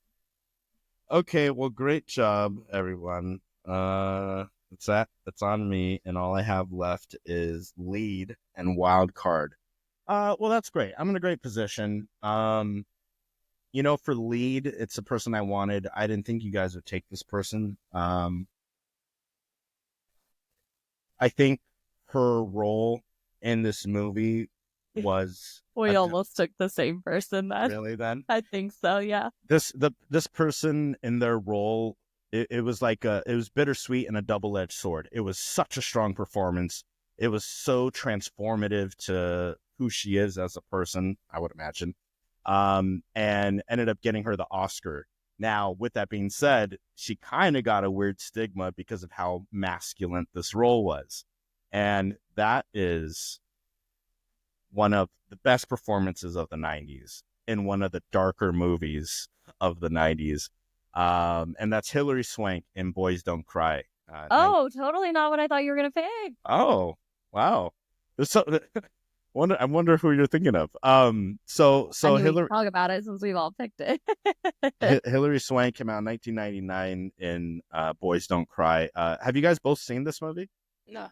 S1: Okay. Well, great job, everyone. That's on me, and all I have left is lead and wild card. Well, that's great. I'm in a great position. For lead, it's a person I wanted. I didn't think you guys would take this person. I think her role in this movie was...
S3: We almost took the same person then.
S1: Really, then?
S3: I think so, yeah.
S1: This person in their role it was like it was bittersweet and a double-edged sword. It was such a strong performance. It was so transformative to who she is as a person, I would imagine, and ended up getting her the Oscar. Now, with that being said, she kind of got a weird stigma because of how masculine this role was. And that is one of the best performances of the 90s in one of the darker movies of the 90s. And that's Hilary Swank in Boys Don't Cry.
S3: Totally not what I thought you were going to pick.
S1: Oh, wow. I wonder who you're thinking of. So Hilary,
S3: talk about it since we've all picked it.
S1: Hilary Swank came out in 1999 in Boys Don't Cry. Have you guys both seen this movie?
S3: No.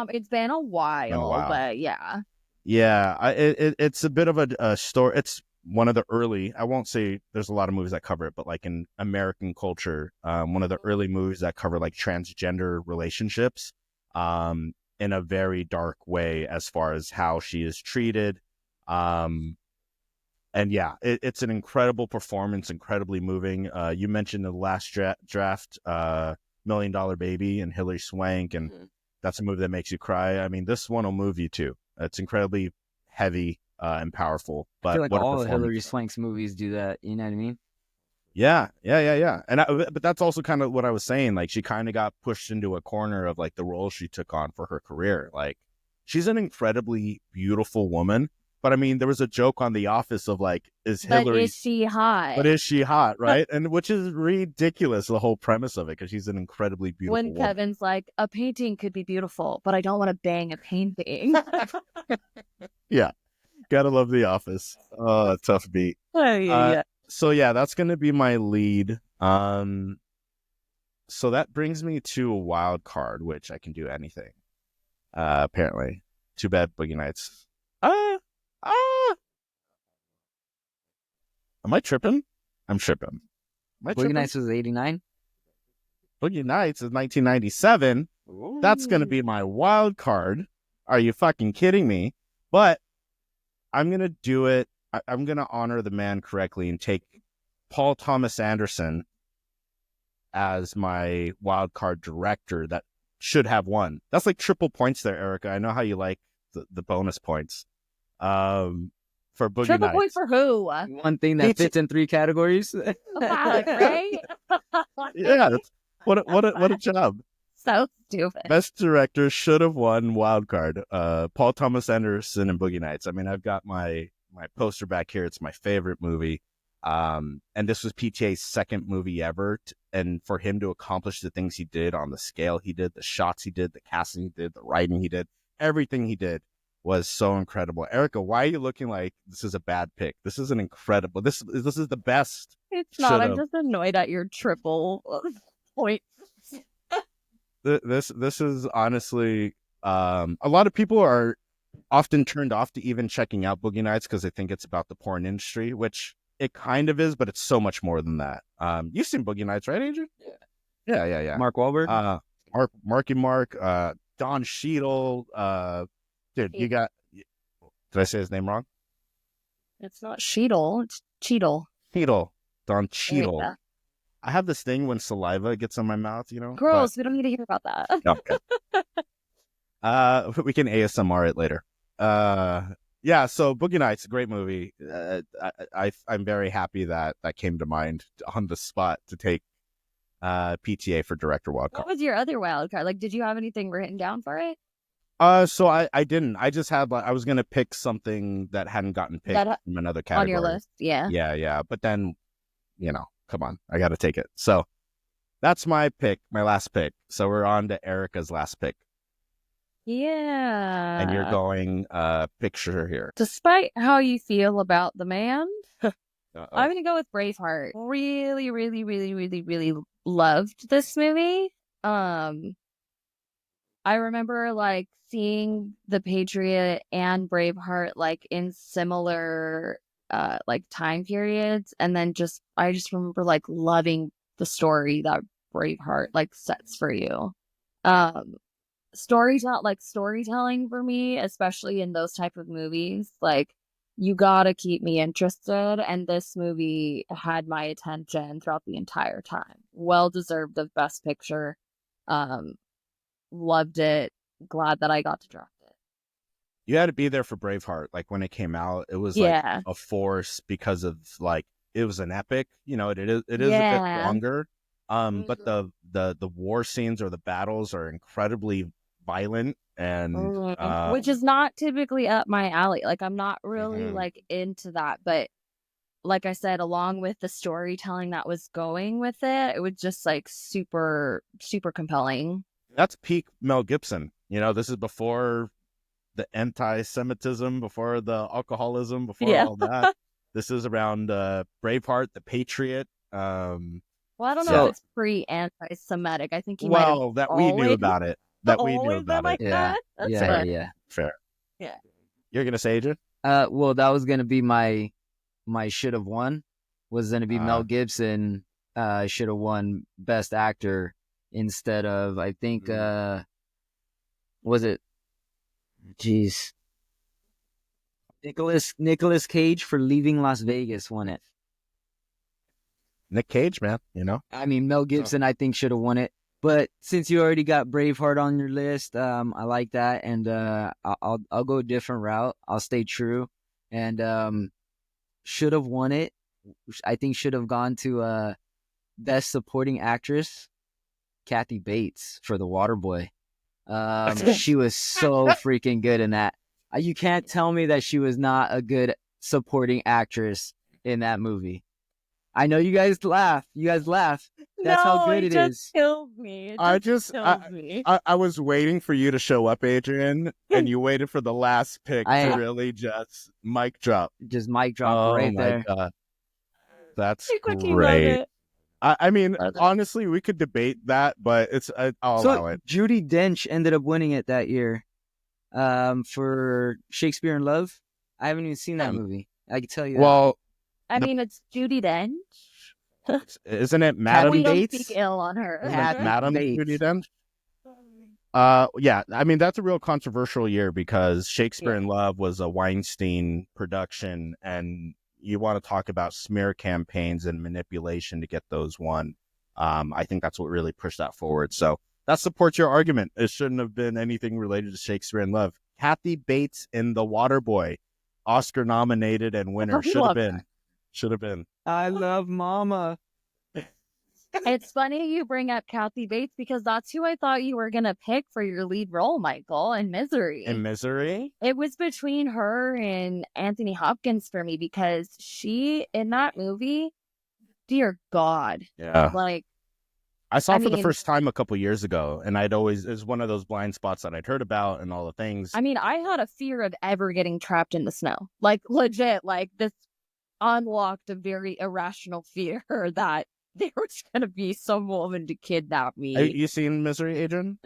S3: It's been a while, but yeah.
S1: Yeah, it's a bit of a story. It's one of the early, I won't say there's a lot of movies that cover it, but like in American culture, one of the early movies that cover like transgender relationships in a very dark way as far as how she is treated. And yeah, it's an incredible performance, incredibly moving. You mentioned the last draft, $1 Million Baby and Hilary Swank, and that's a movie that makes you cry. I mean, this one will move you too. It's incredibly heavy and powerful. But
S2: I feel like all of Hilary Swank's movies do that. You know what I mean?
S1: Yeah. And but that's also kind of what I was saying. Like, she kind of got pushed into a corner of like the role she took on for her career. Like, she's an incredibly beautiful woman. But I mean, there was a joke on The Office of like, is
S3: she hot?
S1: But is she hot, right? And which is ridiculous, the whole premise of it, because she's an incredibly beautiful woman.
S3: Kevin's like, a painting could be beautiful, but I don't want to bang a painting.
S1: Yeah, gotta love The Office. Oh, tough beat.
S3: Yeah.
S1: So yeah, that's gonna be my lead. So that brings me to a wild card, which I can do anything. Apparently, too bad Boogie Nights. Am I tripping? I'm tripping.
S2: Boogie Nights was 89.
S1: Boogie Nights is 1997. Ooh. That's gonna be my wild card. Are you fucking kidding me? But I'm gonna do it. I'm gonna honor the man correctly and take Paul Thomas Anderson as my wild card director that should have won. That's like triple points there, Erica. I know how you like the bonus points. For Boogie
S3: Triple
S1: Nights.
S3: point for who?
S2: One thing that fits in 3 categories.
S3: Right?
S1: Yeah, what a job.
S3: So stupid.
S1: Best director should have won wild card. Paul Thomas Anderson and Boogie Nights. I mean, I've got my poster back here. It's my favorite movie. And this was PTA's second movie ever. And for him to accomplish the things he did on the scale he did, the shots he did, the casting he did, the writing he did, everything he did was so incredible. Erica, why are you looking like this is a bad pick? This is an incredible. This is the best.
S3: It's not. I'm just annoyed at your triple point.
S1: This is honestly, a lot of people are often turned off to even checking out Boogie Nights because they think it's about the porn industry, which it kind of is, but it's so much more than that. You've seen Boogie Nights, right, Adrian? Yeah.
S2: Mark Wahlberg,
S1: Marky Mark, Don Cheadle, dude, you got... Did I say his name wrong?
S3: It's not Cheadle. It's Cheadle.
S1: Don Cheadle. I have this thing when saliva gets on my mouth, you know?
S3: Gross. We don't need to hear about that.
S1: Okay. We can ASMR it later. Yeah, so Boogie Nights, great movie. I'm very happy that came to mind on the spot to take PTA for director wildcard.
S3: What was your other wildcard? Like, did you have anything written down for it?
S1: So I didn't. I just had I was gonna pick something that hadn't gotten picked from another category
S3: on your list.
S1: Yeah. But then, come on, I got to take it. So that's my pick, my last pick. So we're on to Erica's last pick.
S3: Yeah.
S1: And you're going picture here.
S3: Despite how you feel about the man, I'm gonna go with Braveheart. Really, really, really, really, really loved this movie. I remember seeing The Patriot and Braveheart in similar time periods, and then I just remember loving the story that Braveheart sets for you. Storytelling for me, especially in those type of movies, you gotta keep me interested, and this movie had my attention throughout the entire time. well deserved of Best Picture. Loved it. Glad that I got to draft it.
S1: You had to be there for Braveheart. Like when it came out, it was like a force because of like it was an epic. You know, it is a bit longer. But the war scenes or the battles are incredibly violent and
S3: which is not typically up my alley. Like I'm not really like into that, but like I said, along with the storytelling that was going with it, it was just like super, super compelling.
S1: That's peak Mel Gibson. You know, this is before the anti-Semitism, before the alcoholism, before all that. This is around Braveheart, The Patriot.
S3: Well, I don't know if it's pre-anti-Semitic. I think he
S1: that we knew about it. That we knew about it.
S2: Yeah.
S1: Fair.
S3: Yeah.
S1: You're gonna say, Adrian?
S2: Well, that was gonna be my should have won. Was gonna be Mel Gibson. Should have won Best Actor instead of I think was it? Jeez. Nicolas Cage for Leaving Las Vegas won it.
S1: Nick Cage, man, you know.
S2: I mean, Mel Gibson, I think should have won it. But since you already got Braveheart on your list, I like that, and I'll go a different route. I'll stay true, and should have won it. I think should have gone to Best Supporting Actress, Kathy Bates for The Waterboy. She was so freaking good in that. You can't tell me that she was not a good supporting actress in that movie. I know you guys laugh. That's how good it is.
S3: Killed me.
S1: I was waiting for you to show up, Adrian, and you waited for the last pick to really just mic drop.
S2: Just mic drop right there.
S1: Oh my God. That's great. I mean, honestly, we could debate that, but I'll allow it.
S2: Judi Dench ended up winning it that year for Shakespeare in Love. I haven't even seen that movie. I can tell you
S1: that.
S3: I mean, it's Judi Dench.
S1: Isn't it Madam
S3: we
S1: Bates?
S3: Don't speak ill on her.
S1: Madam Judi Dench? Yeah, I mean, that's a real controversial year because Shakespeare in Love was a Weinstein production, and you want to talk about smear campaigns and manipulation to get those won. I think that's what really pushed that forward. So that supports your argument. It shouldn't have been anything related to Shakespeare in Love. Kathy Bates in The Waterboy, Oscar nominated and winner. Should have been.
S2: I love Mama.
S3: It's funny you bring up Kathy Bates because that's who I thought you were going to pick for your lead role, Michael, in Misery.
S1: In Misery?
S3: It was between her and Anthony Hopkins for me because she, in that movie, dear God.
S1: Yeah.
S3: Like,
S1: I saw it for the first time a couple years ago, and it was one of those blind spots that I'd heard about and all the things.
S3: I mean, I had a fear of ever getting trapped in the snow. Like, legit, like, this unlocked a very irrational fear that there was going to be some woman to kidnap me.
S1: Have you seen Misery, Adrian?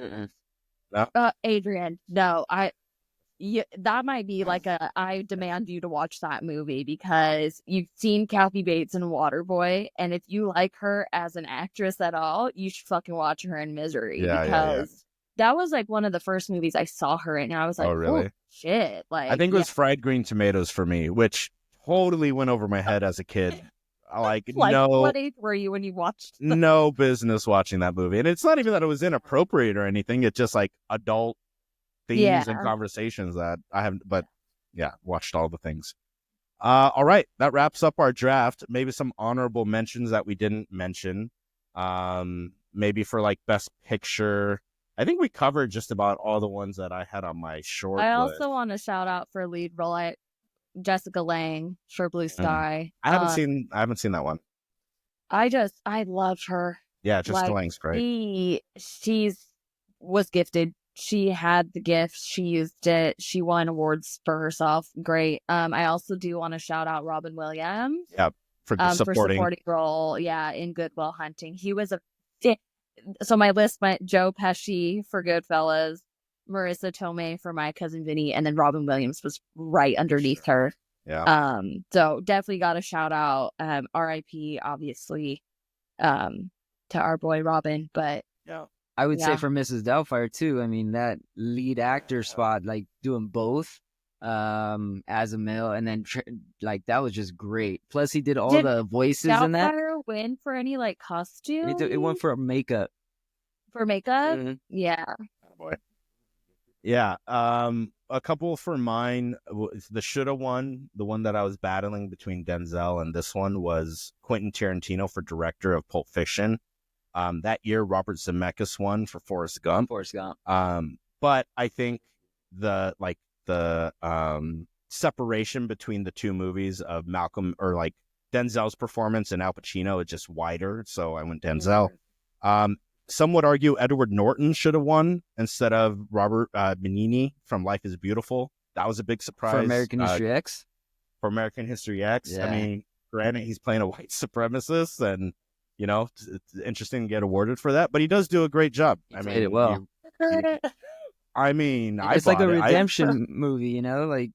S2: No.
S3: Adrian, no. That might be like I demand you to watch that movie because you've seen Kathy Bates in Waterboy, and if you like her as an actress at all, you should fucking watch her in Misery because that was like one of the first movies I saw her in, and I was like, oh, really? Oh, shit. Like,
S1: I think it was Fried Green Tomatoes for me, which totally went over my head as a kid. Like no,
S3: what age were you when you watched
S1: no business watching that movie? And it's not even that it was inappropriate or anything. It's just like adult themes and conversations that I haven't, but watched all the things. All right, that wraps up our draft. Maybe some honorable mentions that we didn't mention. Maybe for like Best Picture. I think we covered just about all the ones that I had on my short list.
S3: I also want to shout out for lead role Jessica Lange for Blue Sky.
S1: I haven't seen that one.
S3: I love her.
S1: Yeah, Jessica Lange's great.
S3: She was gifted. She had the gift. She used it. She won awards for herself. Great. I also do want to shout out Robin Williams.
S1: Yeah, for supporting
S3: role. Yeah, in Good Will Hunting. He was so my list went Joe Pesci for Goodfellas, Marissa Tomei for My Cousin Vinny, and then Robin Williams was right underneath her.
S1: Yeah.
S3: So definitely got a shout out. R.I.P. obviously, to our boy Robin. But
S2: I would say for Mrs. Doubtfire too. I mean, that lead actor spot, like doing both, as a male, and then like that was just great. Plus, he did all the voices in that.
S3: win for any like costume?
S2: It won for makeup.
S3: For makeup?
S2: Mm-hmm.
S3: Yeah.
S1: Oh, boy. Yeah. A couple for mine. The shoulda won. The one that I was battling between Denzel and this one was Quentin Tarantino for director of Pulp Fiction. That year, Robert Zemeckis won for Forrest Gump. But I think the separation between the two movies of Malcolm or like Denzel's performance and Al Pacino is just wider. So I went Denzel. Some would argue Edward Norton should have won instead of Robert Benigni from Life is Beautiful. That was a big surprise.
S2: For American History X?
S1: For American History X.
S2: Yeah.
S1: I mean, granted, he's playing a white supremacist, and, you know, it's interesting to get awarded for that, but he does do a great job.
S2: He did it well.
S1: I mean,
S2: it's like a redemption movie, you know? Like,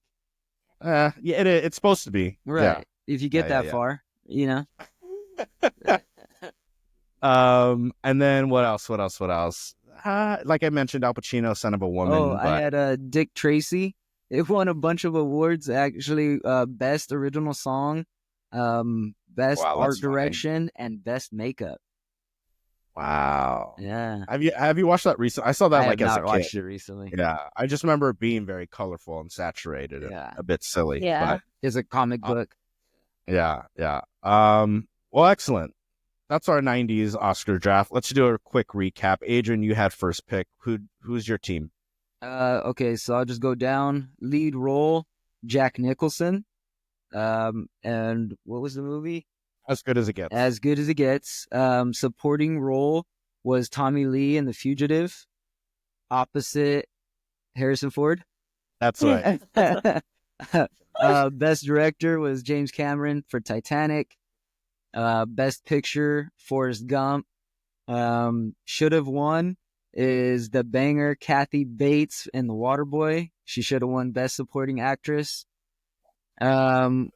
S1: yeah, it's supposed to be.
S2: Right.
S1: Yeah.
S2: If you get that far, you know?
S1: And then what else? Like I mentioned, Al Pacino, Son of a Woman.
S2: Oh, I had Dick Tracy. It won a bunch of awards, actually. Best original song, best art direction, and best makeup.
S1: Wow.
S2: Yeah.
S1: Have you watched that recently? I saw that like as a kid.
S2: I watched it recently.
S1: Yeah. I just remember it being very colorful and saturated and a bit silly.
S3: Yeah.
S1: But,
S2: it's a comic book.
S1: Yeah. Well, excellent. That's our 90s Oscar draft. Let's do a quick recap. Adrian, you had first pick. Who's your team?
S2: Okay, so I'll just go down. Lead role, Jack Nicholson. And what was the movie?
S1: As Good as It Gets.
S2: As Good as It Gets. Supporting role was Tommy Lee in The Fugitive. Opposite Harrison Ford.
S1: That's right.
S2: Best director was James Cameron for Titanic. Best picture, Forrest Gump. Should have won is the banger Kathy Bates in The Waterboy. She should have won Best Supporting Actress. Wild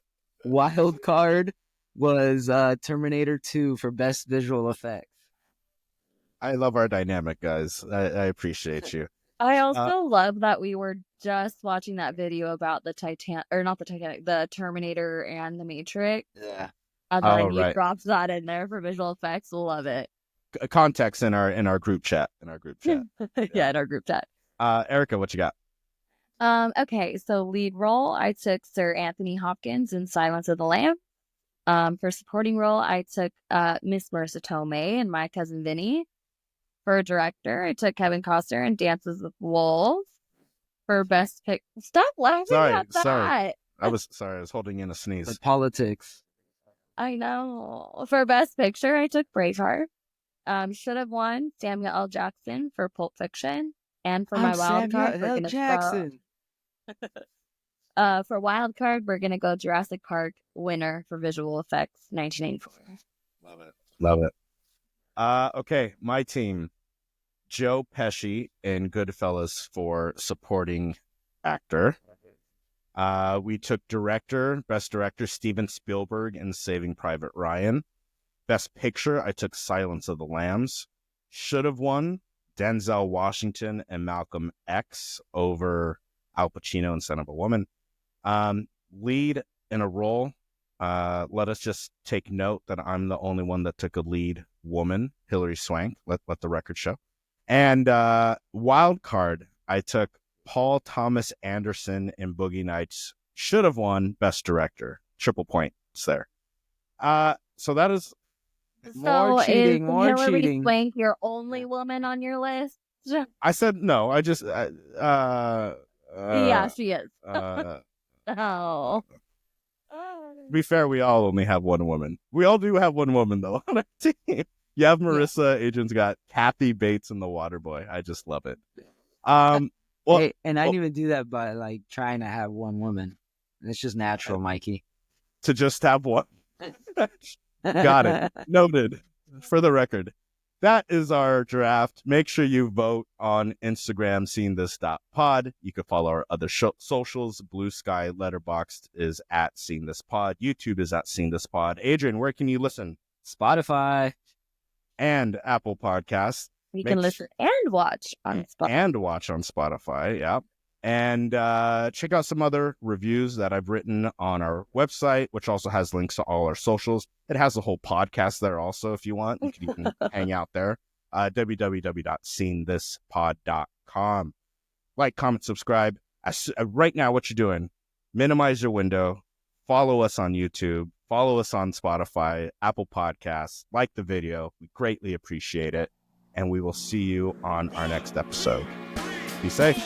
S2: card was Terminator 2 for Best Visual Effects.
S1: I love our dynamic, guys. I appreciate you.
S3: I also love that we were just watching that video about the Terminator and the Matrix.
S2: Yeah.
S3: And then you dropped that in there for visual effects. Love it.
S1: Context in our group chat. In our group chat.
S3: Yeah, in our group chat.
S1: Erica, what you got?
S3: Okay, so lead role, I took Sir Anthony Hopkins in Silence of the Lambs. For supporting role, I took Miss Marissa Tomei and My Cousin Vinny. For director, I took Kevin Costner in Dances with Wolves. For best pick, stop laughing at that.
S1: Sorry. I was holding in a sneeze.
S2: The politics.
S3: I know. For best picture, I took Braveheart. Should have won Samuel L. Jackson for Pulp Fiction. And for my wild card, we're gonna Jackson. For wild card, we're gonna go Jurassic Park winner for visual effects, 1994.
S1: Love it. Okay, my team. Joe Pesci in Goodfellas for supporting actor. We took best director, Steven Spielberg in Saving Private Ryan. Best picture, I took Silence of the Lambs. Should have won Denzel Washington and Malcolm X over Al Pacino and Son of a Woman. Lead in a role, let us just take note that I'm the only one that took a lead woman, Hilary Swank. Let the record show. And wild card, I took Paul Thomas Anderson in Boogie Nights. Should have won Best Director. Triple points there. So that is
S2: more cheating. More
S3: Hilary
S2: cheating.
S3: Swank your only woman on your list?
S1: I said no. I just
S3: yeah, she is. Oh.
S1: To be fair, we all only have one woman. We all do have one woman though on our team. You have Marissa. Yeah. Adrian's got Kathy Bates in The Waterboy. I just love it. Well,
S2: hey, and I didn't even do that by like trying to have one woman. It's just natural, Mikey.
S1: To just have one. Got it. Noted. For the record. That is our draft. Make sure you vote on Instagram, seeingthis.pod. You can follow our other socials. Blue Sky Letterboxd is at seeingthispod. YouTube is at seeingthispod. Adrian, where can you listen?
S2: Spotify.
S1: And Apple Podcasts.
S3: You can listen and watch on Spotify.
S1: Yeah. And check out some other reviews that I've written on our website, which also has links to all our socials. It has a whole podcast there also if you want. You can even hang out there. www.seeingthispod.com. Like, comment, subscribe. Right now, what you're doing, minimize your window. Follow us on YouTube. Follow us on Spotify, Apple Podcasts. Like the video. We greatly appreciate it. And we will see you on our next episode. Be safe.